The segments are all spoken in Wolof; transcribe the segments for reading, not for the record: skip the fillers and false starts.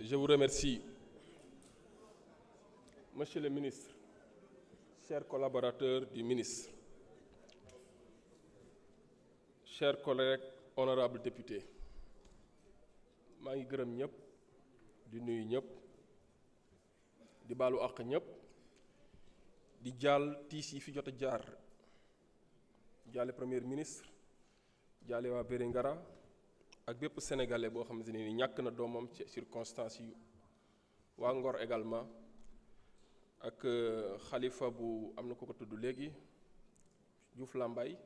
Je vous remercie, Monsieur le ministre, chers collaborateurs du ministre, chers collègues, honorables députés. maa ngi gërëm ñëpp di nuyu ñëpp di baalu àq ñëpp di jaal tiis yi fi jot a jaar jaale premier ministre jaale waa Vélingara ak bépp sénégalais boo xamante ne ni ñàkk na doomam ci circonstances yi waa Ngor également ak xalifa bu am na ko ko tudd léegi Diouf Lambaye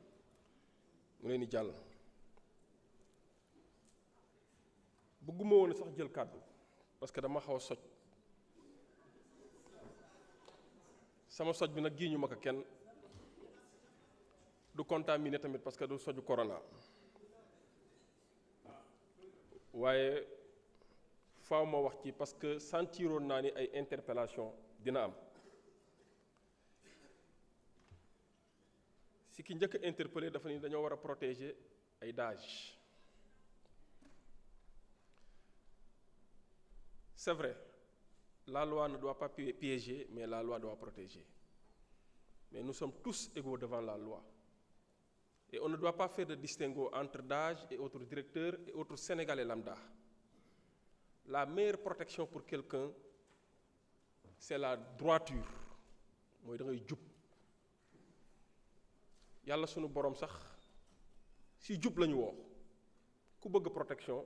mu leen di jàll. bëgguma woon sax jël kàddu parce que dama xaw a soj sama soj bi nag gii ñu ma ko kenn du contaminé tamit parce que du soju corona waaye faaw ma wax ci parce que sentiroon naa ni ay interpellation dina am si ki njëkk a interpellé dafa ni dañoo war a protéger ay dages. C'est vrai, la loi ne doit pas piéger, mais la loi doit protéger. Mais nous sommes tous égaux devant la loi. Et on ne doit pas faire de distinguo entre DAGE et autres directeurs et autres Sénégalais lambda. La meilleure protection pour quelqu'un, c'est la droiture. mooy da ngay jub yàlla sunu borom sax si jub lañu woo ku bëgg protection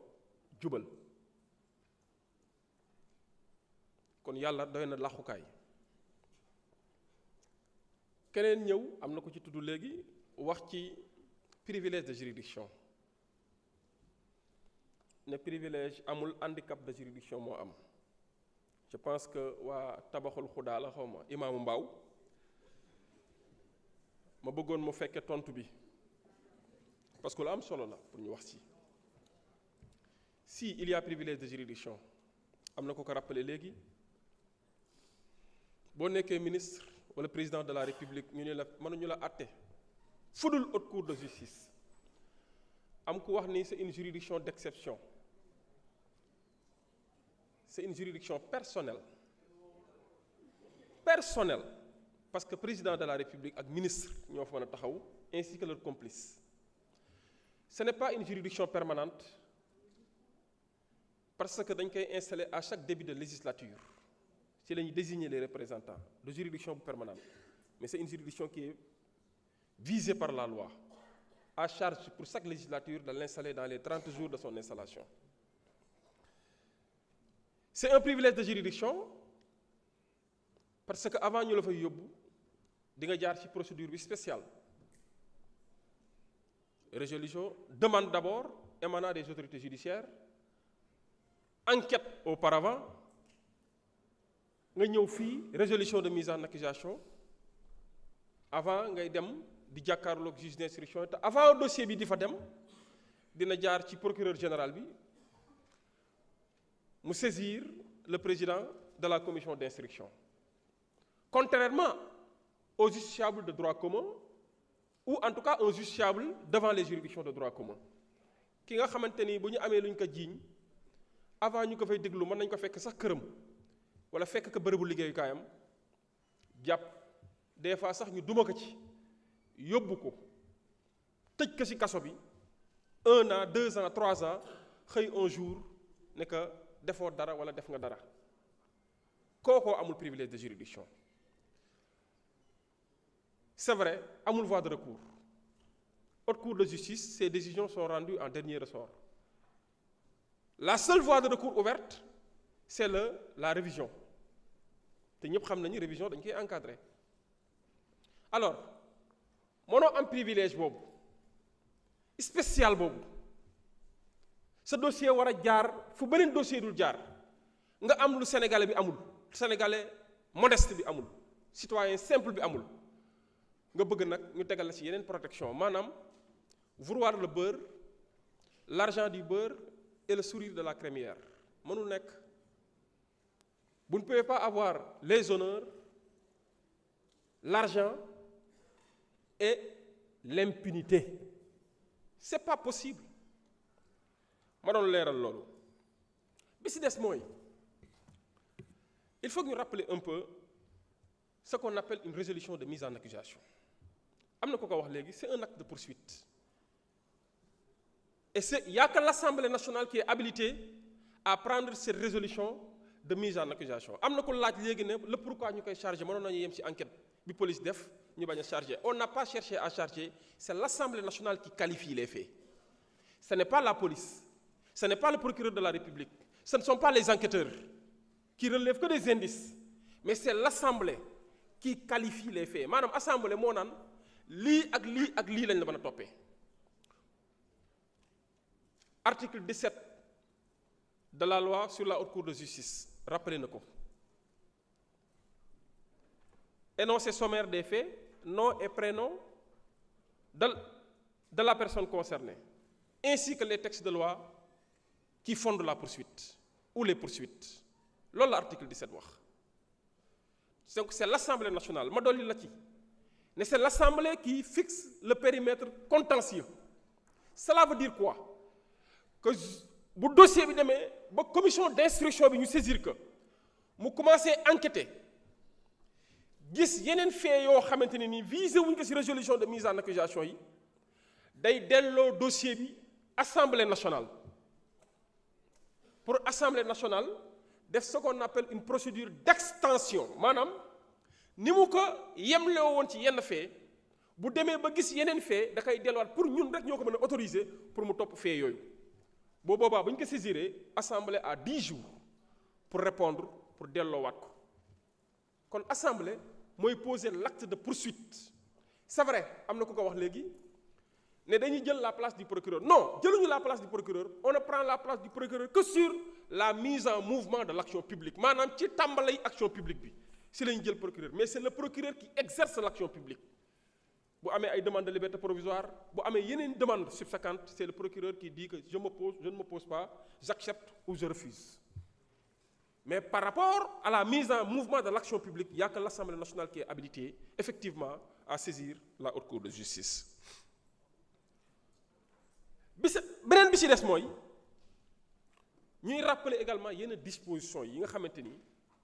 jubal. kon yàlla doy na laxukaay keneen ñëw am na ko ci tudd léegi wax ci privilège de juridiction ne privilège amul handicap de juridiction moo am je pense que waa tabaxul xudaa la xaw ma imaamu Mbaaw ma bëggoon mu fekke tontu bi parce que lu am solo la pour ñu wax si il y a privilège de juridiction am na ko ko rappelé léegi boo nekkee ministre wala président de la république ñu ne la mënuñu la àtte fudul haute cour de justice am ku wax ni c'est une juridiction d'exception c'est une juridiction personnelle parce que président de la république ak ministre ñoo fa mën a taxaw ainsi que leurs complices ce n'est pas une juridiction permanente parce que dañ koy installer à chaque début de législature ci la ñuy désigner les représentants de juridiction permanente mais c'est une juridiction qui est visée par la loi à charge pour chaque législature de l'installer dans les 30 jours de son installation. C'est un privilège de juridiction parce que avant ñu la fay yóbbu di nga jaar ci procédure bi spéciale résolution demande d'abord émanant des autorités judiciaires enquête auparavant nga ñëw fii résolution de mise en accusation avant ngay dem di jàkkaarloog juge d'instruction te avant dossier bi di fa dem dina jaar ci procureur général bi mu saisir le président de la commission d'instruction contrairement aux justiciables de droit commun ou en tout cas un justiciable devant les juridictions de droit commun ki nga xamante ni bu ñu amee lu ñu ko jiiñ avant ñu ko fay déglu mën nañ ko fekk sax këram wala fekk ko bërëbu liggéeyukaayam jàpp des fois sax ñu duma ko ci yóbbu ko tëj ko ci kaso bi 1 an 2 ans 3 ans xëy un jour ne que defoo dara wala def nga dara kookoo amul privilège de juridiction c'est vrai amul voie de recours haute cour de justice ces décisions sont rendues en dernier ressort la seule voie de recours ouverte c'est la révision te ñëpp xam nañu révision dañ koy encadrer alors mënoo am privilège boobu spécial boobu sa dossier war a jaar fu beneen dossier dul jaar nga am lu sénégalais bi amul sénégalais modeste bi amul citoyen simple bi amul nga bëgg nag ñu tegal la ci yeneen protection maanaam vouloir le beurre l'argent du beurre et le sourire de la crémière mënul nekk. Vous ne pouvez pas avoir les honneurs, l'argent et l'impunité. C'est pas possible. ma doon leeral loolu bi si des mooy il faut que ñu rappeler un peu ce qu'on appelle une résolution de mise en accusation am na ko wax léegi c'est un acte de poursuite et il n'y a que l'Assemblée nationale qui est habilitée à prendre cette résolution de mise en accusation am na ko laaj léegi ne le pourquoi ñu koy chargé mënoon nañu yem ci enquête bi police def ñu bañ a chargé on n'a pas cherché à charger c'est l'Assemblée nationale qui qualifie les faits ce n'est pas la police ce n'est pas le procureur de la République ce ne sont pas les enquêteurs qui relèvent que des indices mais c'est l'Assemblée qui qualifie les faits maanaam Assemblée moo naan lii ak lii ak lii lañ la mën a toppee article 17 de la loi sur la haute cour de justice rappelé na ko énoncé sommaire des faits nom et prénom de la personne concernée ainsi que les textes de loi qui fondent la poursuite ou les poursuites loolu la article 17 wax donc c'est l'Assemblée nationale ma dolli la ci ne c'est l'Assemblée qui fixe le périmètre contentieux cela veut dire quoi que bu dossier bi demee ba commission d'instruction bi ñu saisir que mu commencer enquêter gis yeneen fait yoo xamante ne nii visé wuñ ko ci résolution de mise en accusation yi day delloo dossier bi Assemblée nationale pour Assemblée nationale def ce qu'on appelle une procédure d'extension maanaam ni mu ko yemloo woon ci yenn fait bu demee ba gis yeneen fait da koy delluwaat pour ñun rek ñoo ko mën a autoriser pour mu topp fait yooyu boo boobaa bu ñu ko saisiree Assemblée a 10 jours pour répondre pour delloowaat ko kon Assemblée mooy poser l'acte de poursuite c'est vrai am na ku ko wax léegi ne dañuy jël la place du procureur non jëluñu la place du procureur on ne prend la place du procureur que sur la mise en mouvement de l'action publique maanaam ci tàmbalay action publique bi si lañu jël procureur mais c'est le procureur qui exerce l'action publique bu amee ay demande de liberté provisoire bu amee yeneen demande subséquente c'est le procureur qui dit que je ne m'oppose pas j'accepte ou je refuse mais par rapport à la mise en mouvement de l'action publique il y a que l'Assemblée nationale qui est habilitée effectivement à saisir la haute cour de justice beneen bi ci des mooy ñuy rappeler également yenn dispositions yi nga xamante ni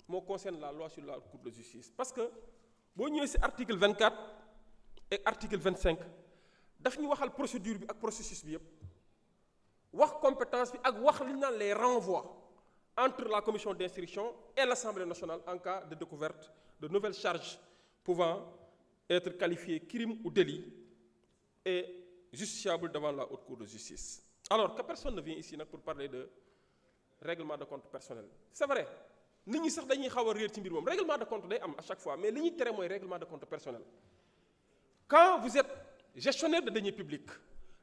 moo concerne la loi sur la haute cour de justice parce que boo ñëwee ci article 24 et article 25 daf ñu waxal procédure bi ak processus bi yépp wax compétence bi ak wax li ñu naan les renvois entre la commission d'instruction et l'Assemblée nationale en cas de découverte de nouvelles charges pouvant être qualifiées crime ou délit et justiciable devant la haute cour de justice. Alors que personne ne vient ici nag pour parler de règlement de compte personnel c'est vrai nit ñi sax dañuy xaw a réer ci mbir moom règlement de compte day am à chaque fois mais li ñuy tere mooy règlement de compte personnel quand vous êtes gestionnaire de deniers publics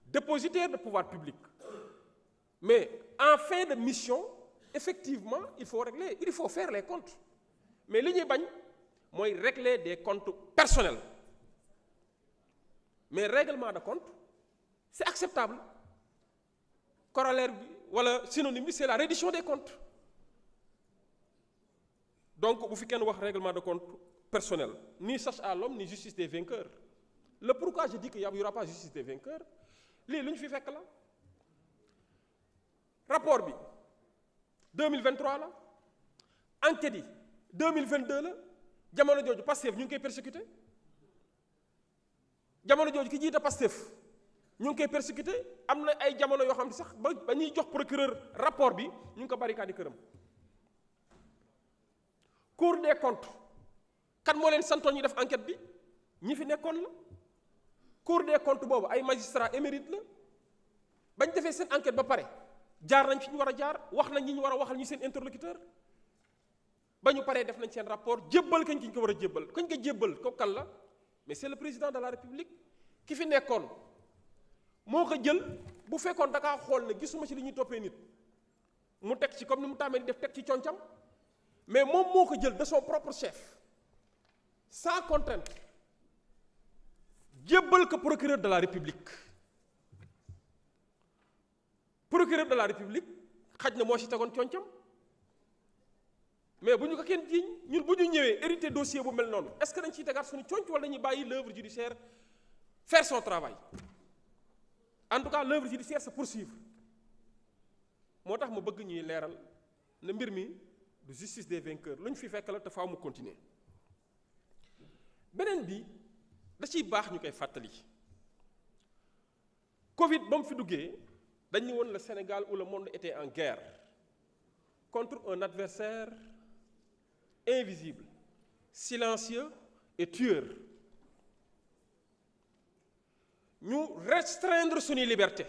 dépositaire de pouvoir public mais en fin de mission effectivement il faut faire les comptes mais li ñuy bañ mooy régler des comptes personnels mais règlement de compte c'est acceptable corollaire bi wala synonyme bi c'est la reddition des comptes donc bu fi kenn wax règlement de compte personnel ni chasse à l'homme ni justice des vainqueurs le pourquoi je dis qu'il y aura pas justice des vainqueurs lii lu ñu fi fekk la rapport bi 2023 la enquête yi 2022 la jamono jooju Pastef ñu ngi koy persécuté jamono jooju ki jiite Pastef ñu ngi koy persécuté am na ay jamono yoo xam ne sax ba ñuy jox procureur rapport bi ñu ngi ko barricade këram. Cour des comptes kan moo leen santoon ñu def enquête bi ñi fi nekkoon la Cour des comptes boobu ay magistrats émérites la bañ defee seen enquête ba pare jaar nañ fi ñu war a jaar wax nañ ñi ñu war a waxal ñu seen interlocuteur ba ñu paree def nañ seen rapport jébbal kañ ki ñu ko war a jébbal kañ ko jébbal ko kan la mais c'est le président de la République ki fi nekkoon moo ko jël bu fekkoon da kaa xool ne gisuma ci li ñuy toppee nit mu teg ci comme ni mu tàmmee di def teg ci concam mais moom moo ko jël de son propre chef sans contrainte jébbal ko procureur de la République procureur de la République xaj na moo ci tegoon concam mais bu ñu ko kenn jiiñ ñun bu ñu ñëwee hérité dossier bu mel noonu est-ce que dañ ciy tegaat suñu conc wala dañuy bàyyi l'œuvre judiciaire faire son travail en tout cas l'œuvre judiciaire se poursuivre moo tax ma bëgg ñuy leeral ne mbir mi de justice des vainqueurs lu ñu fi fekk la te faaw mu continuer. beneen bi da ciy baax ñu koy fàttali Covid ba mu fi duggee dañ ni woon le Sénégal ou le monde était en guerre contre un adversaire invisible, silencieux et tueur. ñu restreindre suñuy liberté,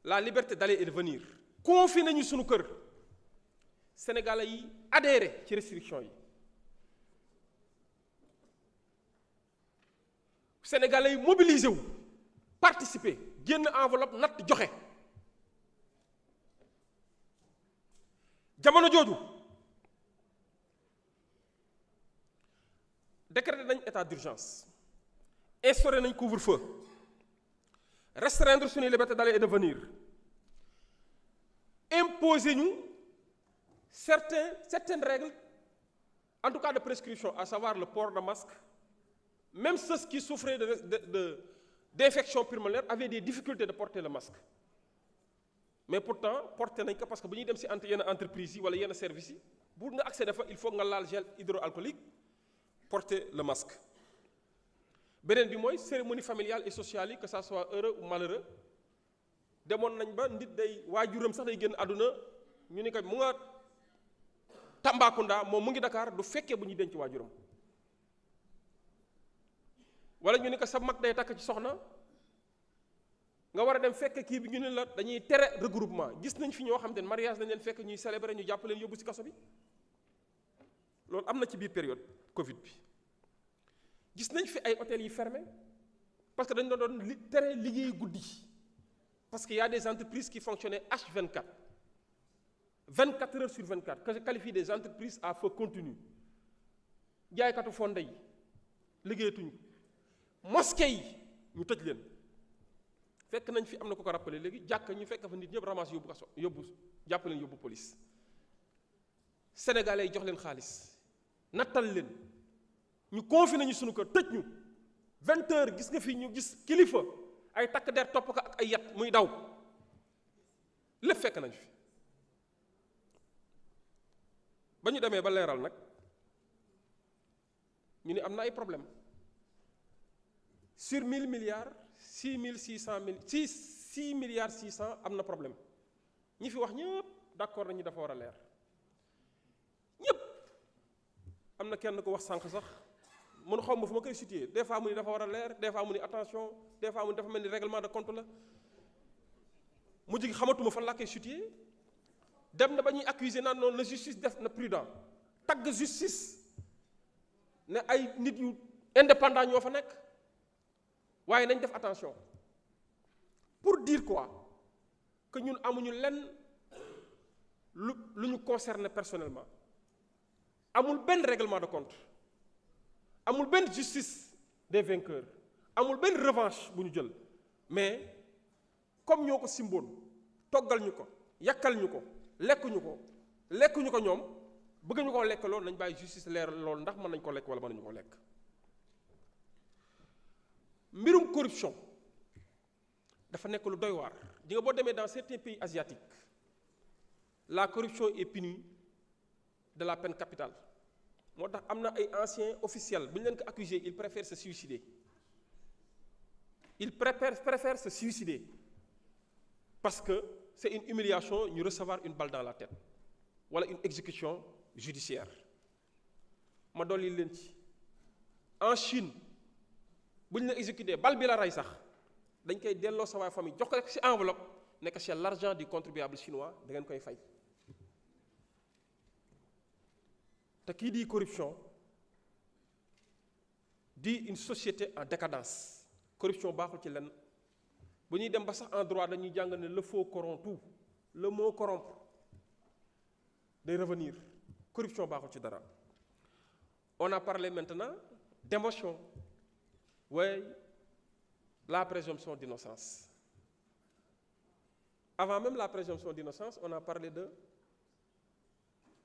la liberté d'aller et de venir, confiner ñu suñu kër. Sénégalais yi adhéré ci restriction yi. Sénégalais yi mobilisé wu participer génn enveloppe natt joxe. jamono jooju décrété nañ état d'urgence, instauré nañ couvre-feu, restreindre suñuy liberté d'aller et de venir, imposer ñu certaines règles, en tout cas de prescription, à savoir le port de masque. Même ceux qui souffraient d'infection pulmonaire avaient des difficultés de porter le masque. Mais pourtant porté nañ ko parce que bu ñuy dem ci yenn entreprise yi wala yenn services yi bu nga accéder fa il faut nga laal gel hydroalcoolique, porter le masque. beneen bi mooy cérémonie familiale et sociale yi, que ça soit heureux ou malheureux, demoon nañ ba nit day waajuram sax day génn àdduna ñu ni ko mu nga Tambacounda moom mu ngi Dakar du fekkee bu ñuy denc waajuram. wala ñu ni ko sa mag day takk ci soxna nga war a dem fekk kii bi ñu ne la dañuy tere regroupement. gis nañ fi ñoo xam ne mariage dañ leen fekk ñuy célébrer ñu jàpp leen yóbbu ci kaso bi. loolu am na ci biir période Covid bi. gis nañ fi ay hôtels yi fermé parce que dañ doon tere liggéey guddi, parce qu'il y a des entreprises qui fonctionnaient H24, 24 heures sur 24, que je qualifie des entreprises à feu continu. jaaykatu fonde yi liggéeyatuñu, mosquée yi ñu tëj leen. fekk nañ fi am na ko rappelé léegi jàkk ñu fekk fa nit ñëpp ramas yóbbu kaso yóbbu jàpp leen yóbbu police. Sénégalais yi jox leen xaalis nattal leen ñu confiné ñu sunu kër tëj ñu 20 heures. gis nga fi ñu gis kilifa ay takk der topp ko ak ay yat muy daw, lépp fekk nañ fi. ba ñu demee ba leeral nag ñu ni am na ay problème. sur 1000 milliards 6 milliards 600 am na problème. ñi fi wax ñëpp d'accord nañu dafa war a leer ñëpp. am na kenn ko wax sànq sax mun xaw ma fu ma koy situer, des fois mu ni dafa war a leer, des fois mu ni attention, des fois mu ni dafa mel ni règlement de compte la. mujj gi xamatuma fan laa koy situer. dem na ba ñuy accuser naan noonu la justice def na prudent, tagg justice ne ay nit yu indépendant ñoo fa nekk. waaye nañ def attention pour dire quoi que ñun amuñu lenn lu ñu concerné personnellement. amul benn règlement de compte, amul benn justice des vainqueurs, amul benn revanche bu ñu jël. mais comme ñoo ko simboon toggal ñu ko, yàkkal ñu ko, lekkuñu ko ñoom bëgg ñu koo lekk loolu, nañ bàyyi justice leer loolu ndax mën nañ ko lekk wala mën nañu ko lekk. mbirum corruption dafa nekk lu doy waar. di nga boo demee dans certains pays asiatiques, la corruption est punie de la peine capitale. moo tax am na ay anciens officiels bu ñu leen ko accusé, ils préfèrent se suicider. Ils préfèrent se suicider parce que c'est une humiliation ñu recevoir une balle dans la tête wala une exécution judiciaire. ma dolli leen ci en Chine bu ñu la exécuté bal bi la rey sax dañ koy delloo sa waa famille jox ko rek ci enveloppe nekk c'est l'argent du contribuable chinois, da ngeen koy fay. te kii di corruption di une société en décadence. corruption baaxul ci lenn. bu ñuy dem ba sax en droit dañuy jàng ne le faux corrompt tout, le mot corrompre day revenir. corruption baaxul ci dara. on a parlé maintenant d'émotion. Oui, la présomption d'innocence. Avant même la présomption d'innocence, on a parlé de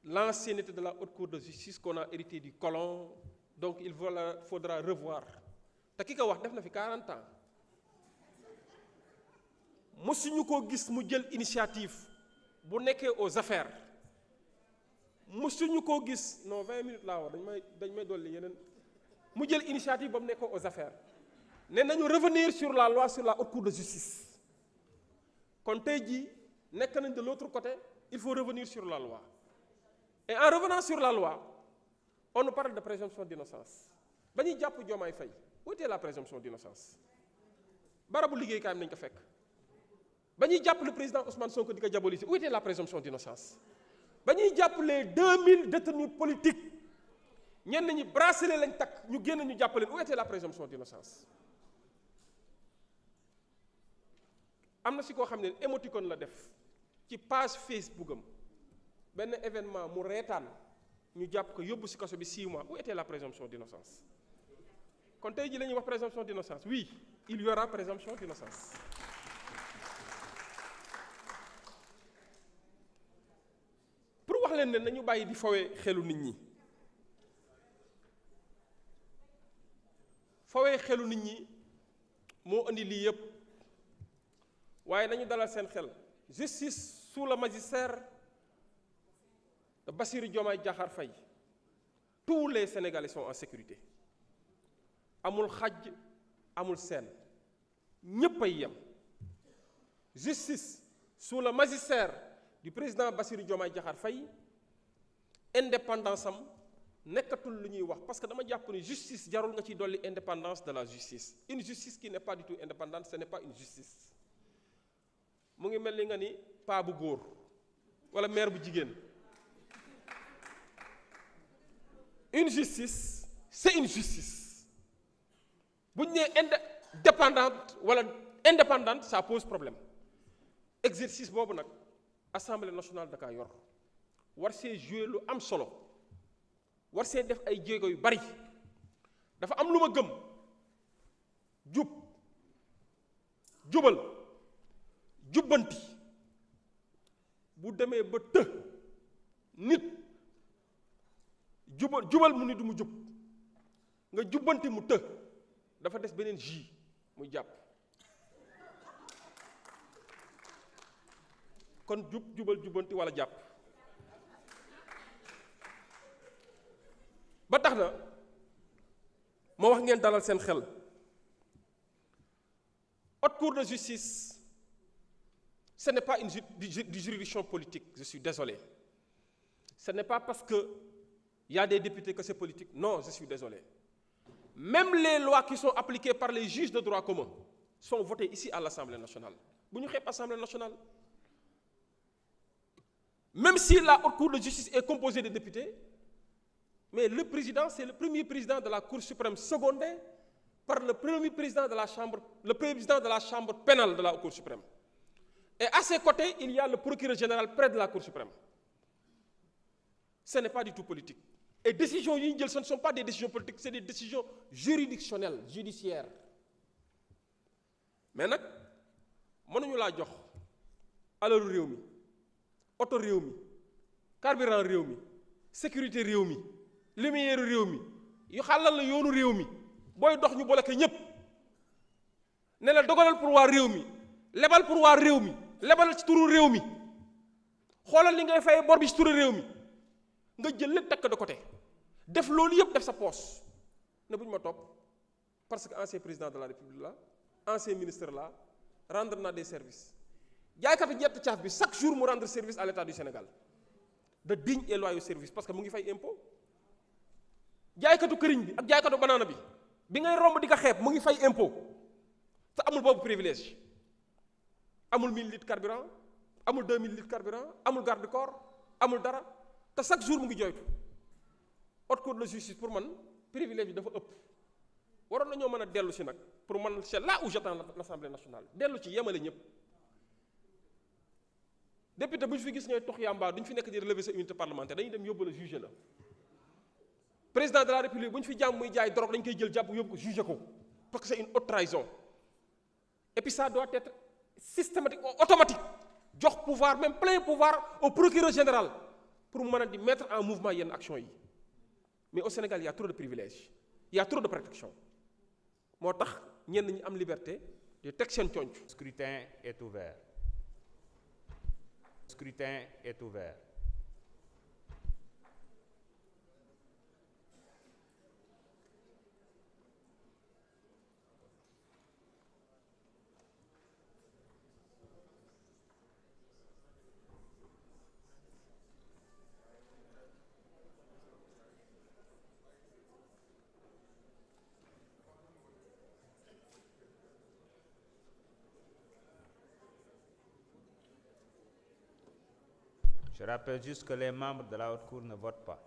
l'ancienneté de la haute cour de justice qu'on a hérité du colon. Donc il faudra revoir. te ki ko wax def na fi 40 ans. mosuñu ko gis mu jël initiative bu nekkee aux affaires musuñu koo gis non 20 minutes laa wax dañ may dolli yeneen mu jël initiative ba mu nekkoo aux affaires ne nañu revenir sur la loi sur la haute cour de justice kon tey jii nekk nañ de l'autre côté il faut revenir sur la loi et en revenant sur la loi on nous parle de présomption d'innocence ba ñuy jàpp Diomaye Faye où était la présomption d'innocence barabu liggéeykaayam nañ ko fekk ba ñuy jàpp le président Ousmane Sonko di ko diaboliser où était la présomption d'innocence ba ñuy jàpp les 2000 détenus politiques ñenn ñi bracelet lañ takk ñu génn ñu jàppaleen où était la présomption d'innocence am na si koo xam ne émoticône la def ci page Facebook am benn événement mu reetaan ñu jàpp ko yóbbu si kaso bi 6 mois où était la présomption d'innocence kon tey jii la ñuy wax présomption d'innocence oui il y aura présomption d'innocence pour wax leen ne nañu bàyyi di fowee xelu nit ñi fowee xelu nit ñi moo indi lii yépp waaye nañu dalal seen xel justice sous le magistère de Bassirou Diomaye Diakhar Faye tous les Sénégalais sont en sécurité amul xaj amul seen ñépp ay yem justice sous le magistère du président Bassirou Diomaye Diakhar Faye indépendance am nekkatul lu ñuy wax parce que dama jàpp ni justice jarul nga ciy dolli indépendance de la justice une justice qui n'est pas du tout indépendante ce n'est pas une justice mu ngi mel ni nga ni paa bu góor wala mère bu jigéen une justice c'est une justice bu ñu nee indépendante wala indépendante ça pose problème exercice boobu nag assemblée nationale da kaa yor war see jouer lu am solo war see def ay jéego yu bari dafa am lu ma gëm jubal jubbanti bu demee ba të nit jubal mu ni du mu jub nga jubbanti mu të dafa des beneen ji muy jàpp kon jubal jubbanti walla jàpp ba tax na moo wax ngeen dalal seen xel haute cour de justice ce n'est pas une juridiction politique je suis désolé ce n'est pas parce que il y a des députés que c'est politique non je suis désolé même les lois qui sont appliquées par les juges de droit commun sont votées ici à l'Assemblée nationale bu ñu xeeb Assemblée nationale même si la haute cour de justice est composée de députés mais le président c'est le premier président de la Cour suprême secondé par le premier président de la chambre pénale de la Cour suprême et à ses côtés il y a le procureur général près de la Cour suprême ce n'est pas du tout politique et décisions yi ñu jël ce ne sont pas des décisions politiques c'est des décisions juridictionnelles judiciaires mais nag mënuñu laa jox alalu réew mi oto réew mi carburant réew mi sécurité réew mi lumière réew mi yu xàllal la yoonu réew mi booy dox ñu bloqué ñépp ne la dogalal pour waa réew mi lebal pour waa réew mi lebal ci turu réew mi xoolal li ngay fay bor bi ci turu réew mi nga jël lépp takk de côté def loolu yëpp def sa poche ne bu ñu ma topp parce que ancien président de la république la ancien ministre la rendre na des services jaaykatu jett caaf bi chaque jour mu rendre service à l'état du Sénégal de dignes et loyaux services parce que mu ngi fay impôt jaaykatu këriñ bi ak jaaykatu banaana bi ngay romb di ko xeeb mu ngi fay impôt te amul boobu privilège amul 1000 litres carburant amul 2000 litres carburant amul garde corps amul dara te chaque jour mu ngi jooytu haute cour de justice pour man privilège bi dafa ëpp waroon nañoo mën a dellu si nag pour man c'est là où j'attends l'Assemblée nationale dellu ci yemale ñëpp député bu ñu fi gis ngay tox yàmbaa duñu fi nekk di relever sa unité parlementaire dañuy dem yóbbu la juger la président de la république bu ñu fi jàmm muy jaay drogue dañ koy jël jàpp yóbbu ko juger ko parce que c'est une haute trahison et puis ça doit être systématique automatique jox pouvoir même plein pouvoir au procureur général pour mën a di mettre en mouvement yenn action yi mais au Sénégal il y a trop de privilèges il y a trop de protection moo tax ñenn ñi am liberté de teg seen conc. Le scrutin est ouvert. scrutin est ouvert. Je rappelle juste que les membres de la Haute Cour ne votent pas.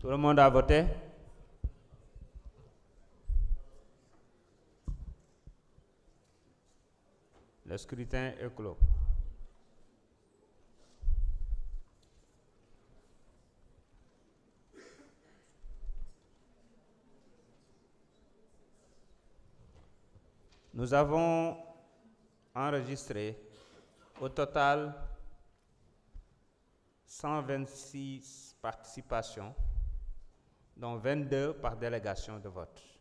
Tout le monde a voté? Le scrutin est clos. Nous avons enregistré au total 126 participations, dont 22 par délégation de vote.